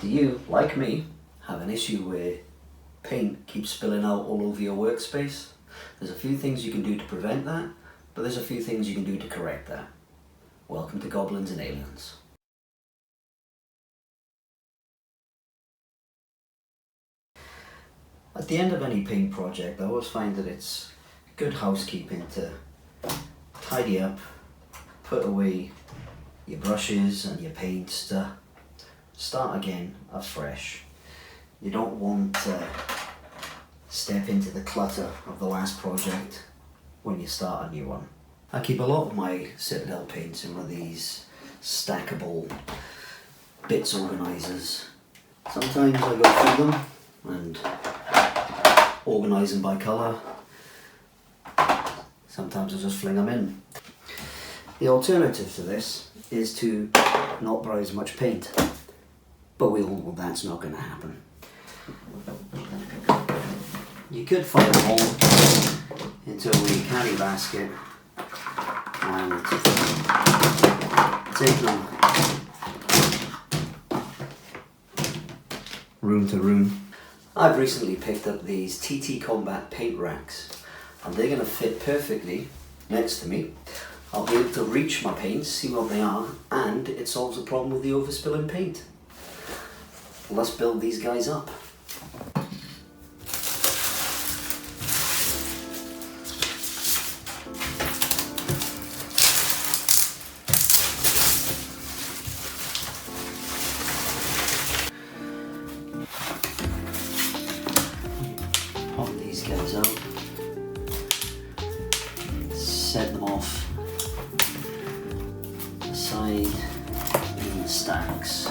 Do you, like me, have an issue where paint keeps spilling out all over your workspace? There's a few things you can do to prevent that, but there's a few things you can do to correct that. Welcome to Goblins and Aliens. At the end of any paint project, I always find that it's good housekeeping to tidy up, put away your brushes and your paints to start again afresh. You don't want to step into the clutter of the last project when you start a new one. I keep a lot of my Citadel paints in one of these stackable bits organisers. Sometimes I go through them and organise them by colour. Sometimes I just fling them in. The alternative to this is to not buy as much paint, but we all know that's not going to happen. You could find a hole into a wee caddy basket and take them room to room. I've recently picked up these TTcombat paint racks and they're going to fit perfectly next to me. I'll be able to reach my paints, see what they are, and it solves the problem with the overspilling paint. Let's build these guys up. Pop these guys out. Set them off aside in the stacks.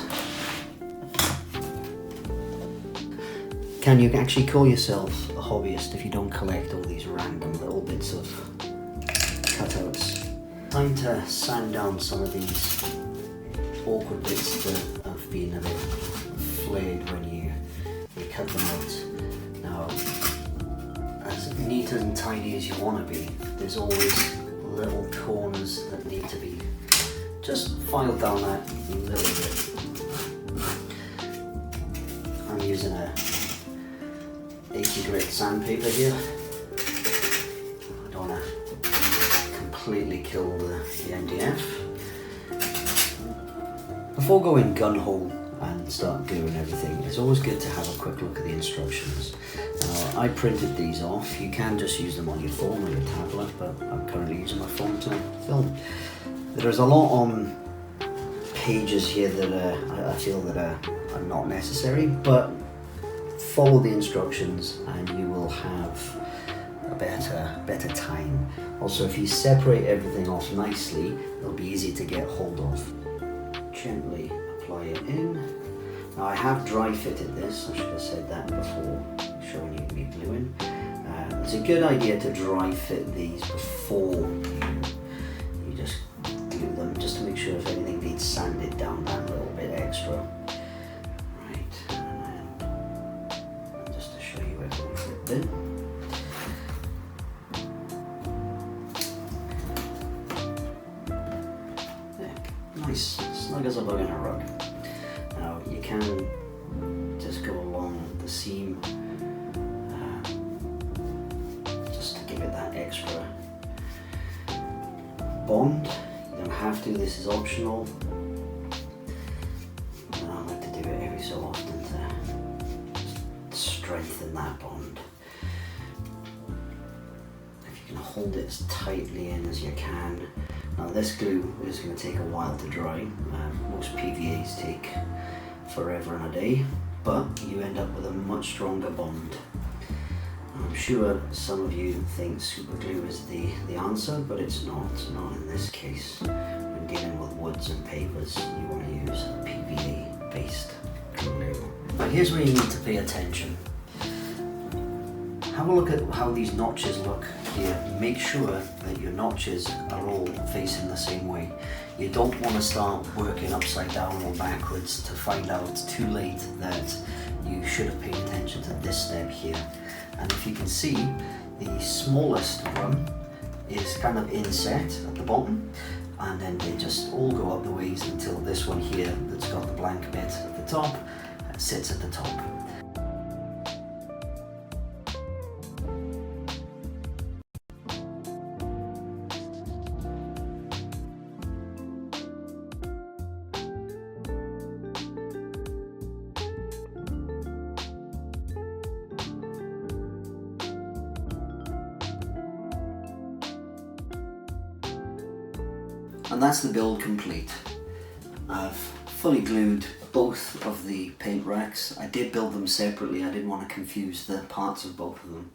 Can you actually call yourself a hobbyist if you don't collect all these random little bits of cutouts? Time to sand down some of these awkward bits that have been a bit flared when you cut them out. Now, as neat and tidy as you want to be, there's always little corners that need to be just filed down that little bit. I'm using a 80 grit sandpaper here. I don't want to completely kill the MDF. Before going gun-ho and start doing everything, it's always good to have a quick look at the instructions. I printed these off. You can just use them on your phone or your tablet, but I'm currently using my phone to film. There's a lot on pages here that I feel that are not necessary, but follow the instructions and you will have a better time. Also, if you separate everything off nicely, it'll be easy to get hold of. Gently apply it in. Now I have dry fitted this, I should have said that before showing you me gluing. It's a good idea to dry fit these before you just glue them, just to make sure if anything needs sanded down that little bit extra. Right, and then just to show you everything flipped in. Yeah, nice, snug as a bug in a rug. Now you can just go along the seam just to give it that extra bond. You don't have to, this is optional. And I like to do it every so often to just strengthen that bond. If you can hold it as tightly in as you can. Now this glue is going to take a while to dry. Most PVAs take forever and a day, but you end up with a much stronger bond. I'm sure some of you think super glue is the answer, but it's not in this case. When dealing with woods and papers, you want to use a PVA based glue. But here's where you need to pay attention. Have a look at how these notches look here. Make sure that your notches are all facing the same way. You don't want to start working upside down or backwards to find out too late that you should have paid attention to this step here. And if you can see, the smallest one is kind of inset at the bottom, and then they just all go up the ways until this one here that's got the blank bit at the top sits at the top. And that's the build complete. I've fully glued both of the paint racks. I did build them separately, I didn't want to confuse the parts of both of them.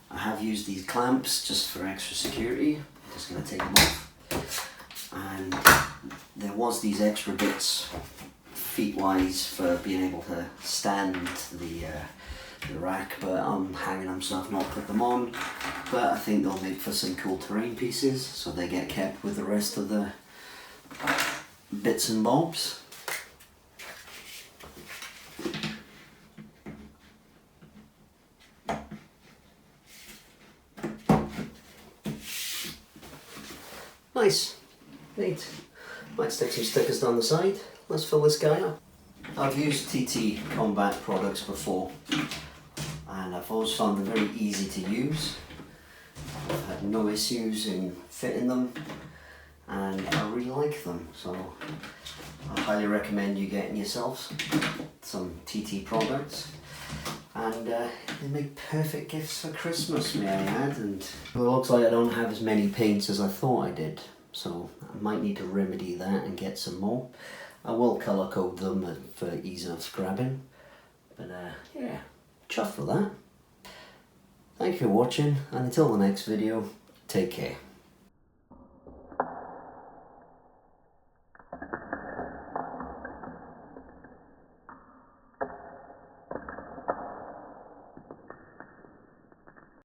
I have used these clamps just for extra security. I'm just going to take them off. And there was these extra bits feet wise for being able to stand the rack, but I'm hanging them so I've not put them on. But I think they'll make for some cool terrain pieces, so they get kept with the rest of the bits and bobs. Nice, neat. Might stick some stickers down the side. Let's fill this guy up. I've used TTcombat products before, and I've always found them very easy to use. I've had no issues in fitting them, and I really like them, so I highly recommend you getting yourselves some TT products. And they make perfect gifts for Christmas, may I add. And it looks like I don't have as many paints as I thought I did, so I might need to remedy that and get some more. I will colour code them for ease of grabbing, but yeah, chuffed with that. Thank you for watching, and until the next video, take care.